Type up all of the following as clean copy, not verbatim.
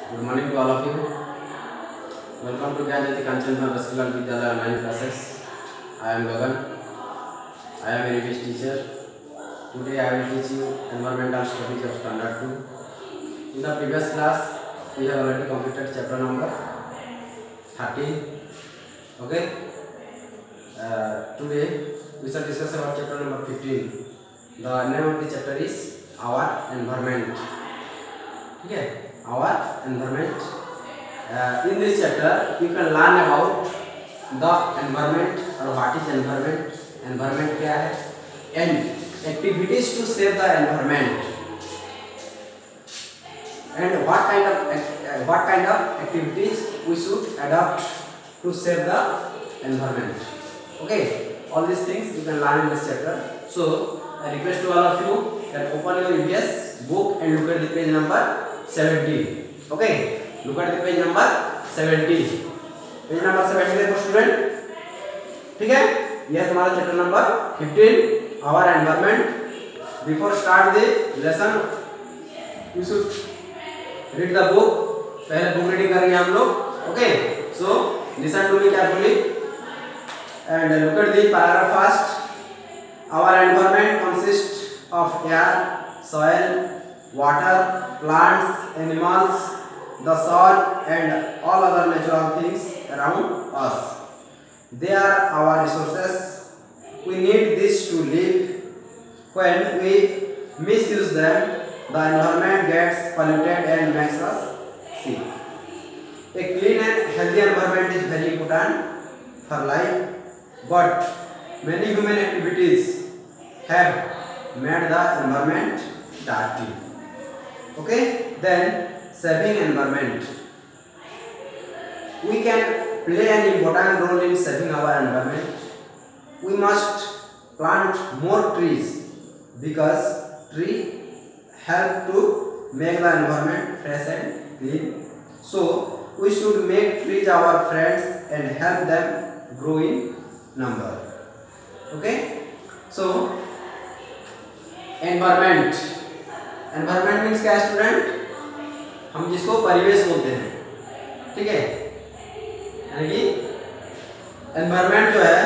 Good morning to all of you. Welcome to Jyoti Kanchanjunga Raskilal Vidyalaya online classes. I am Gagan. I am an English teacher. Today I will teach you environmental studies of standard 2. In the previous class, we have already completed chapter number 13. Okay. Today we shall discuss about chapter number 15. The name of the chapter is our environment. Okay. Our environment. In this chapter you can learn about the environment or what is environment, environment क्या है, and activities to save the environment, and what kind of activities we should adopt to save the environment. Okay, all these things you can learn in this chapter. So I request to all of you that open your EVS book and look at the page number 70. Okay, look at the page number 70. Page number 70 देखो student, ठीक है। यह तुम्हारा chapter number 15 our environment. Before start the lesson you should read the book. पहले book reading करेंगे हम लोग। Okay, so listen to me carefully and look at the paragraph first. Our environment consist of air, soil, water, plants, animals, the sun and all other natural things around us. They are our resources. We need this to live. When we misuse them, the environment gets polluted and makes us sick. A clean and healthy environment is very important for life, but many human activities have made the environment dirty. Okay, then saving environment. We can play an important role in saving our environment. We must plant more trees because trees help to make the environment fresh and clean. So we should make trees our friends and help them grow in number. Okay, so environment. Environment means क्या है student? हम जिसको परिवेश बोलते हैं, ठीक है। यानी कि एनवायरमेंट जो है,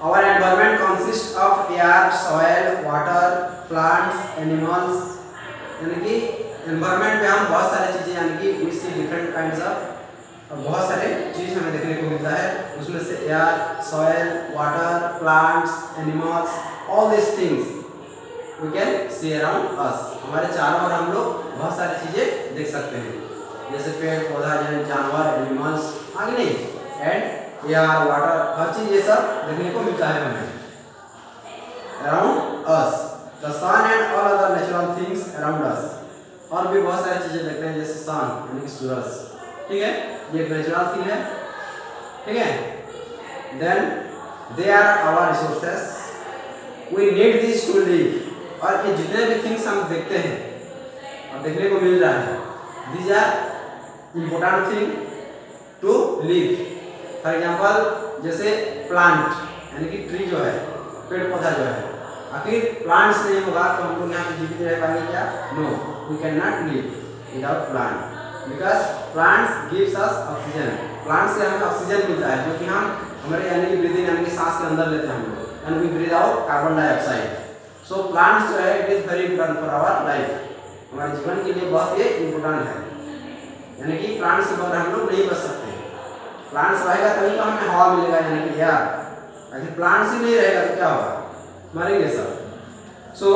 our environment consist of air, soil, water, plants, animals. यानी कि एनवायरमेंट में हम बहुत सारी चीजें, यानी कि we see different kinds of, बहुत सारे चीज हमें देखने को मिलता है। उसमें से air, soil, water, plants, animals, all this things we can see around us. हमारे चारों ओर हम लोग बहुत सारी चीजें देख सकते हैं, जैसे पेड़ पौधा, जानवर, एनिमल्स, आगे नहीं, एंड एयर, वाटर, हर चीज ये सब देखने को मिलता है हमें around us. The sun and all other natural things around us. और भी बहुत सारी चीजें देखते हैं, जैसे सन यानी कि सूरज, ठीक है, ये एक नेचुरल थिंग है, ठीक है। Then they are our resources. We need this to live. और ये जितने भी थिंग्स हम देखते हैं और देखने को मिल रहा है, these are important thing to live. For example जैसे प्लांट यानी कि ट्री जो है, पेड़ पौधा जो है, आखिर प्लांट्स नहीं होगा तो हम लोग यहाँ पे जीवित रह पाएंगे क्या? No, we can not live without plant, because plants gives us oxygen. Plant से हमें ऑक्सीजन मिलता है, जो कि हम हमारे यानी कि ब्रीदिंग यानी कि सांस के अंदर लेते हैं हम लोग, and we breathe out carbon dioxide. So plants जो है, it is very important for our life. हमारे जीवन के लिए बहुत ही इंपॉर्टेंट है, यानी कि प्लांट्स के बगैर हम लोग नहीं बच सकते। प्लांट्स रहेगा तभी तो हमें हवा मिलेगा, यानी कि एयर। अगर प्लांट्स ही नहीं रहेगा तो क्या होगा? मरेंगे सब। So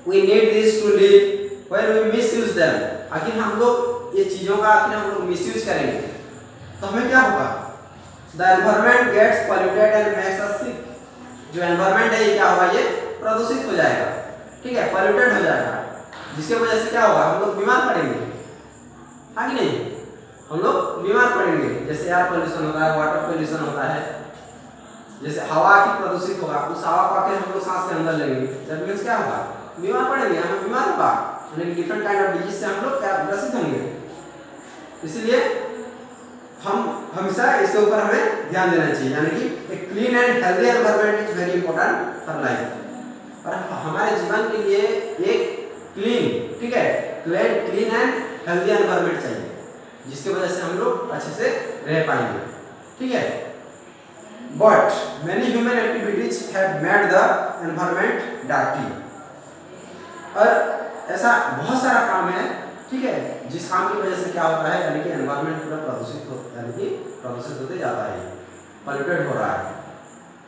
we need this to live. When we misuse them, आखिर हम लोग ये चीजों का आखिर हम लोग मिसयूज करेंगे तो हमें क्या होगा? The environment gets polluted and makes us sick. जो एनवायरनमेंट है ये क्या होगा? ये प्रदूषित हो जाएगा, ठीक है, पॉल्यूटेड हो जाएगा, जिसके वजह से क्या होगा? हम लोग बीमार पड़ेंगे, हाँ कि नहीं? हम लोग बीमार पड़ेंगे। जैसे एयर पोल्यूशन होता है, वाटर पोल्यूशन होता है, जैसे हवा की प्रदूषित होगा, उस हवा को आके हम लोग सांस के अंदर लेंगे, दैट मींस क्या होगा? बीमार पड़ेंगे, हमें बीमार होगा, यानी डिफरेंट काइंड ऑफ डिजीज से हम लोग क्या ग्रसित होंगे। इसलिए हम हमेशा इसके ऊपर हमें ध्यान देना चाहिए, यानी कि एक clean and healthy environment is very important for life. और हमारे जीवन के लिए एक क्लीन, ठीक है, क्लीन एंड हेल्दी एनवायरनमेंट चाहिए, जिसकी वजह से हम लोग अच्छे से रह पाएंगे। ठीक है, but many human activities have made the environment dirty. और ऐसा बहुत सारा काम है, ठीक है, जिस काम की वजह से क्या होता है, यानी कि एनवायरनमेंट पूरा प्रदूषित होते जाता है, पॉल्यूटेड हो रहा है।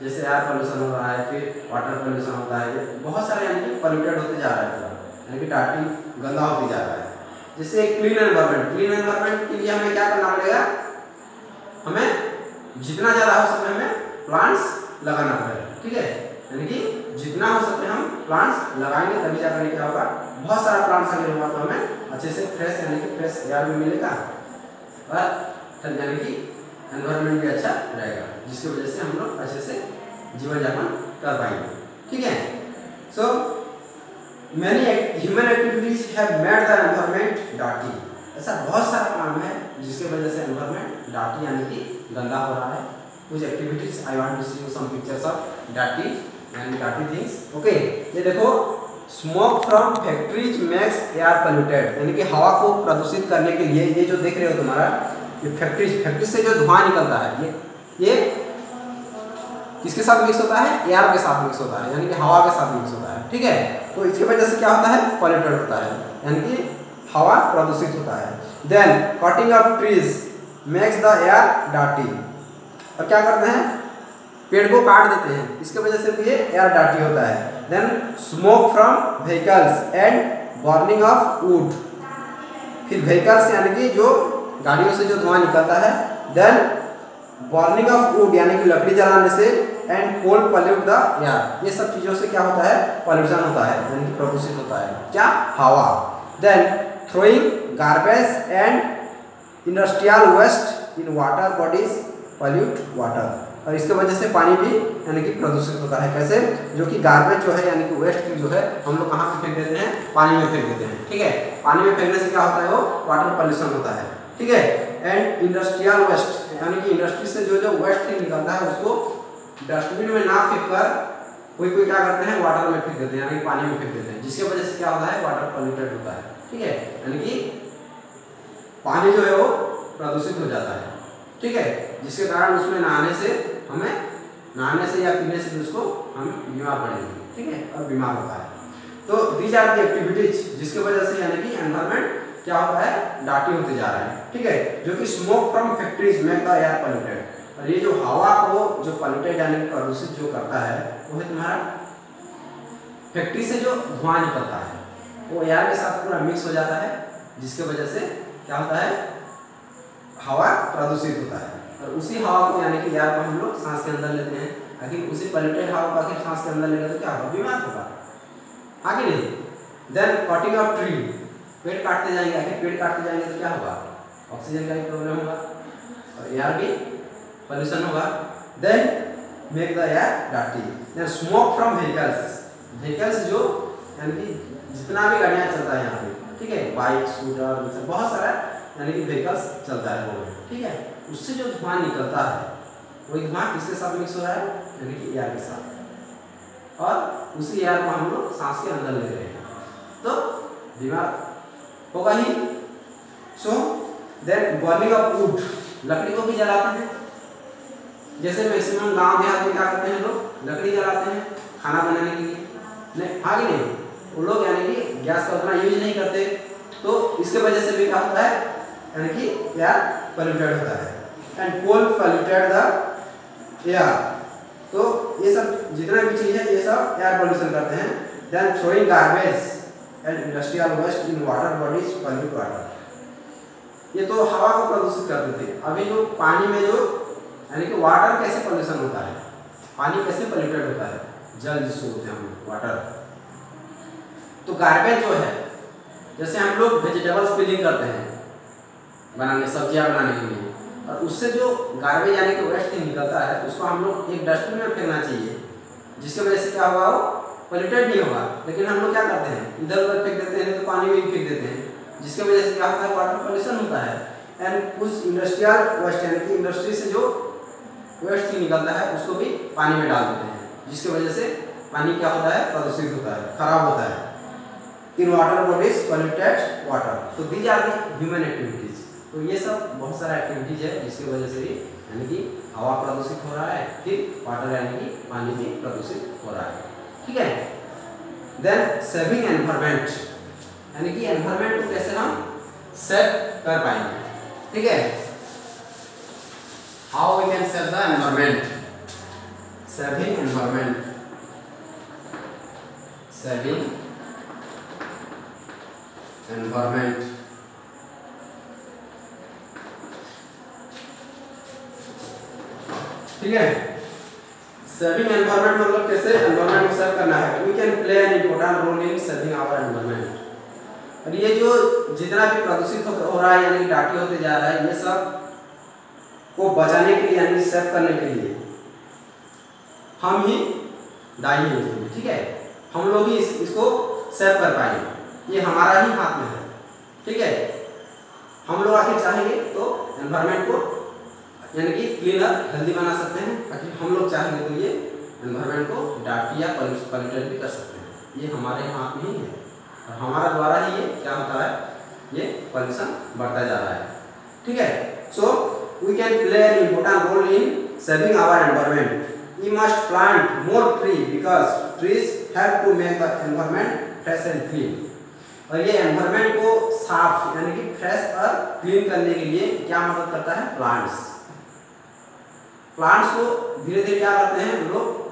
जैसे एयर पोल्यूशन हो रहा है, फिर वाटर पोल्यूशन होता है, बहुत सारे यानी कि पॉल्यूटेड होते जा रहा है पूरा, यानी कि डार्टी गंदा होते जा रहा है। जैसे एक क्लीन एनवायरनमेंट के लिए हमें क्या करना पड़ेगा, हमें जितना ज़्यादा हो सके हमें प्लांट्स लगाना पड़ेगा। ठीक है, यानी कि जितना हो सके हम प्लांट्स लगाएंगे, तभी जाकर क्या होगा, बहुत सारा प्लांट्स अगर होगा तो हमें अच्छे से फ्रेश यानी कि फ्रेश एयर भी मिलेगा और यानी कि एनवायरनमेंट भी अच्छा रहेगा, जिसकी वजह से हम लोग अच्छे से जीवन यापन कर पाएंगे। ठीक है, so many human activities have made the environment dirty. ऐसा बहुत सारा काम है जिसकी वजह से एनवायरनमेंट डार्टी यानी कि गंदा हो रहा है। कुछ activities I want to see you some pictures of dirty and dirty things. Okay, ये देखो, smoke from factories makes air polluted, यानी कि हवा को प्रदूषित करने के लिए ये जो देख रहे हो तुम्हारा, ये फैक्ट्री से जो धुआं निकलता है, ये किसके साथ मिक्स होता है, एयर के साथ मिक्स होता है, यानी कि हवा के साथ मिक्स होता है। ठीक है, तो इसकी वजह से क्या होता है, पॉल्यूटेड होता है, यानी कि हवा प्रदूषित होता है। Then cutting of trees makes the air dirty, और क्या करते हैं, पेड़ को काट देते हैं, इसके वजह से भी ये एयर डार्टी होता है। Then smoke from vehicles and burning of wood, फिर व्हीकल्स यानी कि जो गाड़ियों से जो धुआं निकलता है, देन बर्निंग ऑफ वुड यानी कि लकड़ी जलाने से, and coal pollute the air, ये सब चीज़ों से क्या होता है, पॉल्यूशन होता है, यानी कि प्रदूषित होता है क्या, हवा। Then throwing garbage and industrial waste in water bodies pollute water, और इसके वजह से पानी भी यानी कि प्रदूषित होता है। कैसे, जो कि गार्बेज जो है यानी कि वेस्ट जो है हम लोग कहाँ पे फेंक देते हैं, पानी में फेंक देते हैं। ठीक है, पानी में फेंकने से क्या होता है, वो वाटर पॉल्यूशन होता है। ठीक है, एंड इंडस्ट्रियल वेस्ट यानी कि इंडस्ट्री से जो वेस्ट निकलता है उसको डस्टबिन में ना फेंक कर कोई क्या करते हैं, वाटर में फेंक देते हैं, यानी कि पानी में फेंक देते हैं, जिसकी वजह से क्या होता है, वाटर पॉल्यूटेड होता है। ठीक है, यानी कि पानी जो है वो प्रदूषित हो जाता है। ठीक है, जिसके कारण उसमें नहाने से या पीने से उसको हम बीमार पड़ेंगे। ठीक है, और बीमार होता है। तो दीज आर द एक्टिविटीज जिसकी वजह से यानी कि एनवायरनमेंट क्या होता है, डार्टी होते जा रहा है। ठीक है, जो कि smoke from factories make the air polluted, और ये जो हवा को जो पॉल्यूटेड यानी कि प्रदूषित जो करता है वो है तुम्हारा फैक्ट्री से जो धुआं निकलता है, वो एयर के साथ पूरा मिक्स हो जाता है, जिसके वजह से क्या होता है, हवा प्रदूषित होता है। और उसी हवा को यानी कि एयर को हम लोग सांस के अंदर लेते हैं, आखिर उसी पॉल्यूटेड हवा को आखिर सांस के अंदर लेंगे तो क्या होगा, बीमार होगा, आगे नहीं। देन कटिंग ऑफ ट्री, पेड़ काटते जाएंगे, आखिर पेड़ काटते जाएंगे तो क्या होगा, ऑक्सीजन का भी प्रॉब्लम होगा और एयर भी पॉल्यूशन होगा। Then make the air dirty. Then smoke from vehicles जो यानी कि जितना भी गाड़ियाँ चलता है यहाँ पे, ठीक है, बाइक, स्कूटर, बहुत सारा यानी कि व्हीकल्स चलता है रोड में। ठीक है, उससे जो धुआं निकलता है वही धुआं किसके साथ मिक्स हो रहा है, यानी कि एयर के साथ, और उसी एयर को हम लोग सांस के अंदर ले रहे हैं तो बीमार होगा ही। So then burning of wood, लकड़ी को भी जलाते हैं। जैसे मैक्सिमम गांव देहात में क्या करते हैं, लोग लकड़ी जलाते हैं खाना बनाने के लिए, नहीं आगे नहीं, वो लोग यानी कि गैस का उतना यूज नहीं करते, तो इसके वजह से भी क्या होता है, यानी कि एयर पॉल्यूटेड होता है। And coal polluted the air, तो ये सब जितना भी चीज़ है ये सब एयर पॉल्यूशन करते हैं। Then throwing garbage and industrial waste in water bodies pollute water, ये तो हवा को प्रदूषित कर देते हैं। अभी जो पानी में जो यानी कि वाटर कैसे पॉल्यूशन होता है, पानी कैसे पॉल्यूटेड होता है, जल जिसको बोलते हैं हम वाटर, तो गार्बेज जो है, जैसे हम लोग वेजिटेबल्स पीलिंग करते हैं बनाने, सब्जियां बनाने के लिए, और उससे जो गार्बेज यानी कि वेस्ट निकलता है उसको हम लोग एक डस्टबिन में फेंकना चाहिए, जिसकी वजह से क्या होगा, वो पॉल्यूटेड नहीं होगा। लेकिन हम लोग क्या करते हैं, इधर उधर फेंक देते हैं, नहीं तो पानी में भी फेंक देते हैं, जिसकी वजह से क्या होता है, वाटर पॉल्यूशन होता है। एंड कुछ इंडस्ट्रियल वेस्ट यानी कि इंडस्ट्री से जो वेस्ट निकलता है उसको भी पानी में डाल देते हैं, जिसकी वजह से पानी क्या होता है, प्रदूषित होता है, खराब होता है। In water bodies polluted water. तो these are the human activities. तो ये सब बहुत सारा एक्टिविटीज है जिसकी वजह से भी यानी कि हवा प्रदूषित हो रहा है, फिर वाटर यानी कि पानी भी प्रदूषित हो रहा है। ठीक है। देन सेविंग एनवायरनमेंट, यानी कि एनवायरनमेंट को कैसे हम सेव कर पाएंगे। ठीक है, how we can save the environment. Saving environment, saving environment. ठीक है, सेविंग एनवायरनमेंट मतलब कैसे एनवायरनमेंट को सेव करना है। We can play an important role in saving our environment. और ये जो जितना भी प्रदूषित हो रहा है यानी कि डाटी होते जा रहा है, ये सब को बचाने के लिए यानी कि सेव करने के लिए हम ही दायी हैं। ठीक है, हम लोग ही इसको सेव कर पाएंगे, ये हमारा ही हाथ में है। ठीक है, हम लोग आखिर चाहेंगे तो एनवायरनमेंट को यानी कि क्लीनर हेल्दी बना सकते हैं। आखिर हम लोग चाहेंगे तो ये एनवायरनमेंट को डाटी या पॉल्यूटेड भी कर सकते हैं। ये हमारे हाथ में ही है और हमारा द्वारा ही ये क्या होता है, ये पॉल्यूशन बढ़ता जा रहा है। ठीक है, so we can play an important role in saving our environment. We must plant more tree because trees help to make the environment fresh and clean. और ये एनवायरनमेंट को साफ यानी कि फ्रेश और क्लीन करने के लिए क्या मदद करता है, प्लांट्स। प्लांट्स को धीरे धीरे क्या करते हैं हम लोग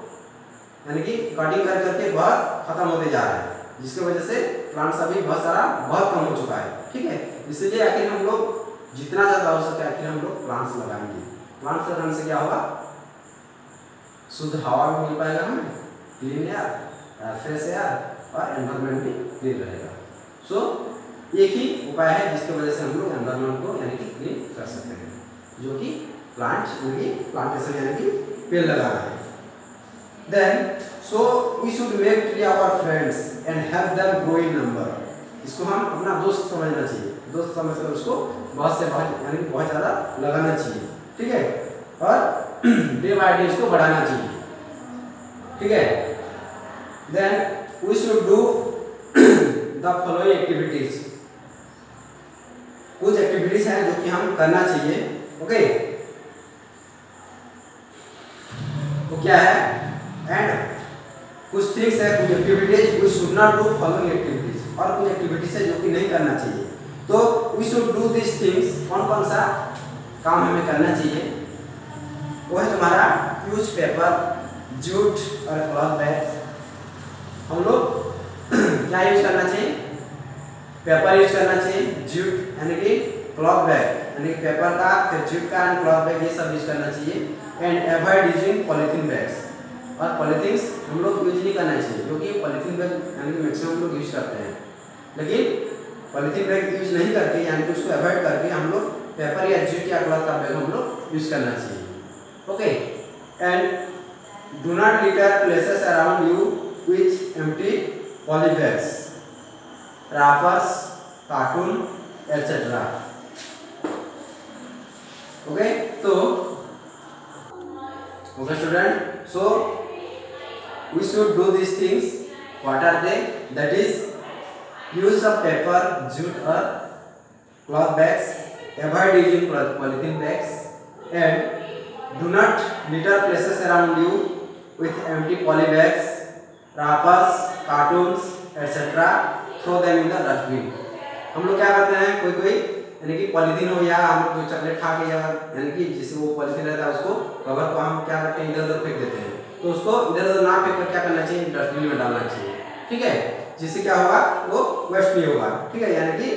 यानी कि कटिंग कर करके बहुत खत्म होते जा रहा है, जिसकी वजह से प्लांट्स अभी बहुत कम हो चुका है। ठीक है, इसलिए आखिर हम लोग जितना ज़्यादा हो सके आखिर हम लोग प्लांट्स लगाएंगे। प्लांट्स लगाने से क्या होगा, शुद्ध हवा भी मिल पाएगा हमें, क्लीन एयर, फ्रेश एयर और एनवायरनमेंट भी क्लीन रहेगा। सो एक ही उपाय है जिसकी वजह से हम लोग एनवायरनमेंट को यानी कि क्लीन कर सकते हैं, जो कि प्लांटेशन यानी कि पेड़ लगाना है। Then so we should make tree our friends and help them grow in number. इसको हम अपना दोस्त समझना चाहिए, दोस्त समझकर उसको बहुत से बहुत यानी बहुत ज़्यादा लगाना चाहिए। ठीक है, और डे बाय डे इसको बढ़ाना चाहिए। ठीक है, then we should do the following activities. कुछ एक्टिविटीज हैं जो कि हम करना चाहिए। ओके, तो क्या है, एंड कुछ थिंग्स है, कुछ activities we should not do following activities, और कुछ एक्टिविटीज है जो कि नहीं करना चाहिए। तो we should do this things, कौन कौन सा काम हमें करना चाहिए, वो है तुम्हारा यूज पेपर, जूट और क्लॉथ बैग। हम लोग क्या यूज करना चाहिए, पेपर यूज करना चाहिए, जूट यानी कि क्लॉथ बैग यानी पेपर का, फिर जूट का एंड क्लॉथ बैग, ये सब यूज करना चाहिए। And avoid using polythene bags, और पॉलीथीन्स हम लोग यूज नहीं करना चाहिए, क्योंकि पॉलीथीन बैग यानी कि मैक्सिमम लोग यूज करते हैं, लेकिन पॉलीथीन बैग यूज नहीं करके यानी कि उसको अवॉइड करके हम लोग पेपर या जूट या क्लॉथ का बैग हम लोग यूज करना चाहिए। Okay, and do not litter places around you with empty poly bags, wrappers, carton etcetera. Okay, तो okay student, so we should do these things. What are they? That is use of paper, jute or cloth bags, avoid using polythene bags, and do not litter places around you with empty poly bags, wrappers, cartoons etc. Throw them in the dustbin. हम लोग क्या करते हैं, कोई यानी कि polythene हो या हम लोग जो चॉकलेट खा के या यानी कि जिससे वो पॉलीथीन रहता है उसको कवर को हम क्या करते हैं, इधर उधर फेंक देते हैं। तो उसको इधर उधर ना फेंक कर क्या करना चाहिए, डस्टबिन में डालना चाहिए। ठीक है, जिससे क्या होगा, वो वेस्ट नहीं होगा। ठीक है, यानी कि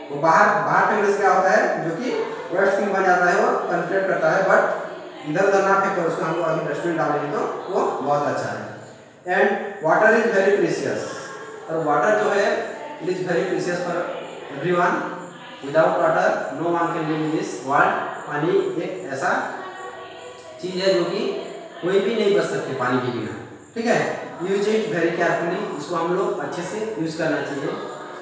वो बाहर फेंकने से क्या होता है, जो कि वेस्ट थिंग बन जाता है, वो कंसंट्रेट करता है, बट इधर उधर ना फेंक कर उसको हम लोग अभी डस्टबिन डालेंगे तो वो बहुत अच्छा है। And water is very precious, और वाटर जो है it is very precious for everyone. Without water no one can live in this world. पानी एक ऐसा चीज है जो कि कोई भी नहीं बच सकते पानी के बिना। ठीक है, यूज इट वेरी केयरफुली, इसको हम लोग अच्छे से यूज करना चाहिए।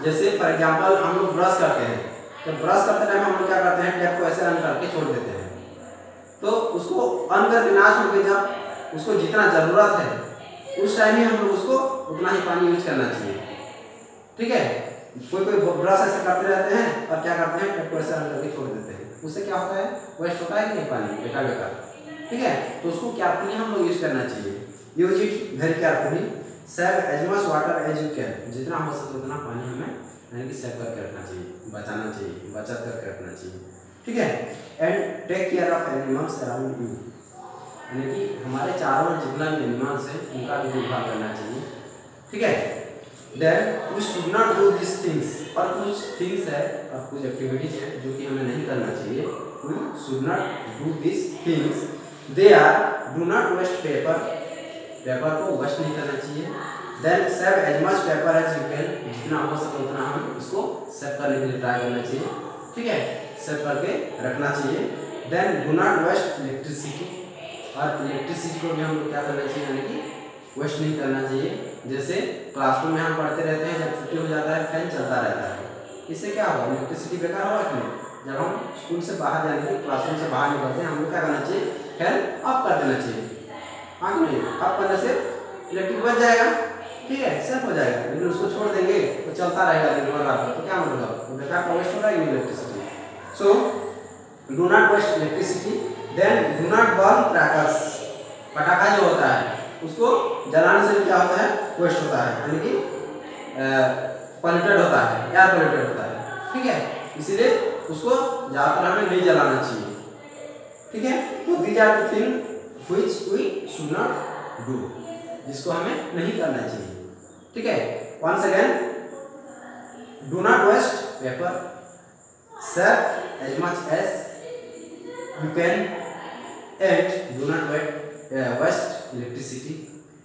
जैसे फॉर एग्जांपल हम लोग ब्रश करते हैं, जब ब्रश करते टाइम हम लोग क्या करते हैं, टैप को ऐसे ऑन करके छोड़ देते हैं, तो उसको ऑन करके ना छोड़ के जब उसको जितना ज़रूरत है उस टाइम ही हम लोग उसको उतना ही पानी यूज करना चाहिए। ठीक है, कोई कोई ब्रश ऐसे करते रहते हैं और क्या करते हैं, टैप को ऐसे अंदर करके छोड़ देते हैं, उससे क्या होता है, वेस्ट होता है कि नहीं पानी, बेकार बेकार। ठीक है, तो उसको केयरफुली हम लोग यूज करना चाहिए। Use it very carefully, save as much water as you can, जितना हो सके उतना पानी हमें यानी कि सेव करके रखना चाहिए, बचाना चाहिए, बचत करके रखना चाहिए। ठीक है, and take care of animals around you, यानी कि हमारे चारों जितना भी एनिमल्स हैं उनका भी देखभाल करना चाहिए। ठीक है, then we should not do this things, और कुछ थिंग्स है और कुछ एक्टिविटीज है जो कि हमें नहीं करना चाहिए। We should not do this things, they are do not waste paper, paper को वेस्ट नहीं करना चाहिए। Then save as much paper as you can, जितना हो सके उतना हम इसको सेव करने के लिए ट्राई करना चाहिए। ठीक है, सेव करके रखना चाहिए। Then do not waste electricity, और इलेक्ट्रिसिटी को भी हम लोग क्या करना चाहिए, यानी कि वेस्ट नहीं करना चाहिए। जैसे क्लासरूम में हम पढ़ते रहते हैं, जब छुट्टी हो जाता है फैन चलता रहता है, इससे क्या होगा, इलेक्ट्रिसिटी बेकार होगा कि नहीं। जब हम स्कूल से बाहर जाने के क्लासरूम से बाहर निकलते हैं, हमको क्या करना चाहिए, फैन ऑफ कर देना चाहिए। हाँ कि नहीं, ऑफ करने से इलेक्ट्रिक बच जाएगा, ठीक है, सेफ हो जाएगा। लेकिन उसको छोड़ देंगे तो चलता रहेगा दिन भर रात भर, तो क्या मतलब, तो बेकार का वेस्ट हो जाएगी electricity. So do not waste electricity. Then do not burn crackers, पटाखा जो होता है उसको जलाने से क्या होता है, वेस्ट होता है, यानी कि पॉल्यूटेड होता है, एयर पॉल्यूटेड होता है। ठीक है, इसीलिए उसको ज़्यादातर हमें नहीं जलाना चाहिए। ठीक है, तो these are the thing which we should not do, जिसको हमें नहीं करना चाहिए। ठीक है, once again, do not waste paper, save as much as you can, and do not waste electricity.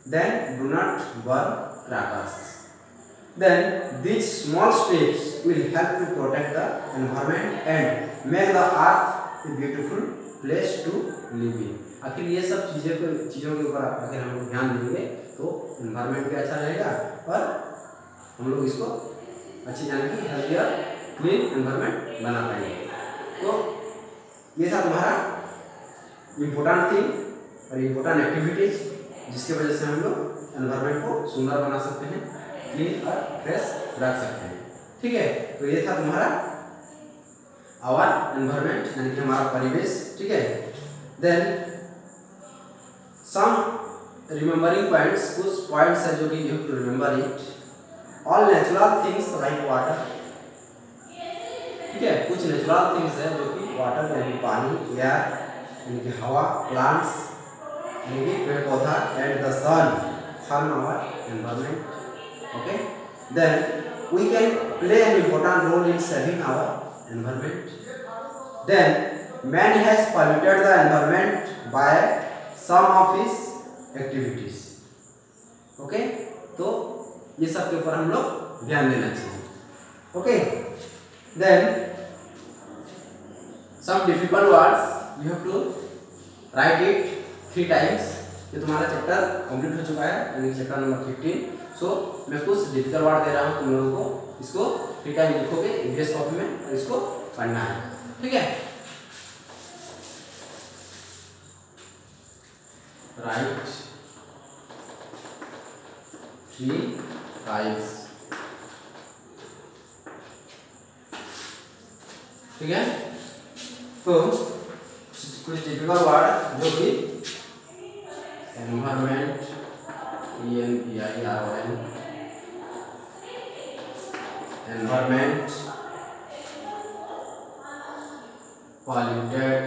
Then do not burn crackers. Then these small steps will help to protect the environment and make the earth a beautiful place to live in. आखिर ये सब चीज़ों के ऊपर अगर हम लोग ध्यान देंगे तो एनवायरनमेंट भी अच्छा रहेगा और हम लोग इसको अच्छी यानी कि हेल्दी और क्लीन एनवायरनमेंट बना पाएंगे। तो ये था तुम्हारा इम्पोर्टेंट थिंग और इम्पोर्टेंट एक्टिविटीज, जिसके वजह से हम लोग एनवायरनमेंट को सुंदर बना सकते हैं, क्लीन और फ्रेश रख सकते हैं। ठीक है, तो ये था तुम्हारा आवर एनवायरनमेंट, यानी कि हमारा परिवेश। ठीक है, देन सम रिमेंबरिंग पॉइंट्स, कुछ पॉइंट्स है जो कि you have to remember it. All natural things like water, ठीक है, कुछ नेचुरल थिंग्स है जो कि वाटर यानी पानी, एयर यानी कि हवा, प्लांट्स यानी कि पेड़ पौधा, and the sun form our environment. Okay, then we can play an important role in saving our environment. Then man has polluted the environment by some of his activities. Okay, तो ये सब के ऊपर हम लोग ध्यान देना चाहिए। Okay, then some difficult words you have to write it 3 times। ये तुम्हारा चैप्टर कंप्लीट हो चुका है, यानी चैप्टर नंबर 15। सो मैं कुछ डिफिकल्ट वर्ड दे रहा हूँ तुम लोगों को, इसको 3 टाइम लिखोगे इंग्लिश कॉपी में और इसको पढ़ना है। ठीक है, राइट 3 टाइम्स। ठीक है, तो कुछ डिफिकल्ट वर्ड जो कि environment, ENVIRON, environment, polluted,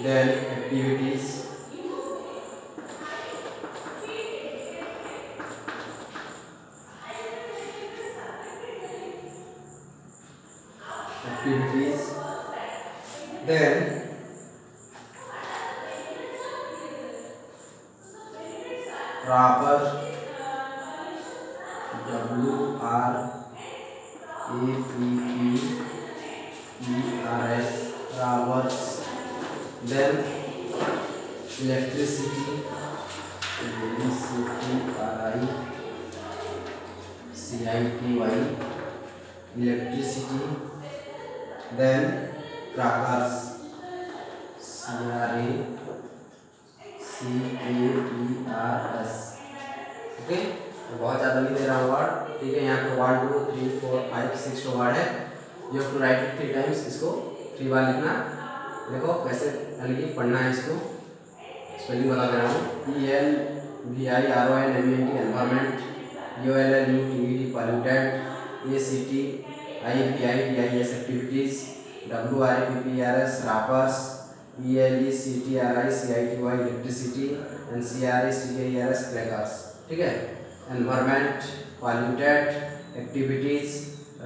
then activities, then wrapper, WRAPPERS, wrappers, then electricity, electricity, then crackers, CATRS। Okay, तो बहुत ज़्यादा नहीं दे रहा हूँ वर्ड, ठीक है। यहाँ पे 1 2 3 4 5 6 वर्ड है। You have to write it 3 times. इसको 3 बार लिखना। देखो कैसे यानी कि पढ़ना है इसको। स्पेलिंग बता दे रहा हूँ। ENVIRONMENT environment, ULLUTED polluted, ACTIVITIS activities, WRAPPERS wrappers, ELECTRICITY electricity, and CRACARS crackers. ठीक है, environment, polluted, activities,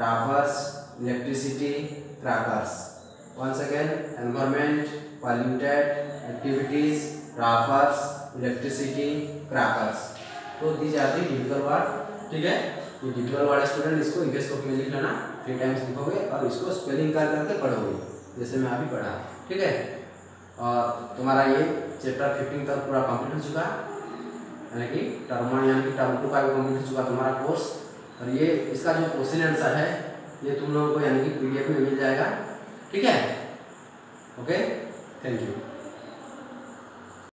wrappers, electricity, crackers. Once again, environment, polluted, activities, wrappers, electricity, crackers. तो these are the difficult word. ठीक है, ये difficult word student इसको English copy में लिख लेना, 3 टाइम्स लिखोगे और इसको स्पेलिंग कर करके पढ़ोगे जैसे मैं अभी पढ़ा। ठीक है, और तुम्हारा ये चैप्टर 15 तक पूरा कंप्लीट हो चुका, यानी कि टर्म 1 यानी कि टर्म 2 का भी कंप्लीट हो चुका तुम्हारा कोर्स। और ये इसका जो क्वेश्चन आंसर है ये तुम लोगों को यानी कि PDF में मिल जाएगा। ठीक है, ओके, थैंक यू।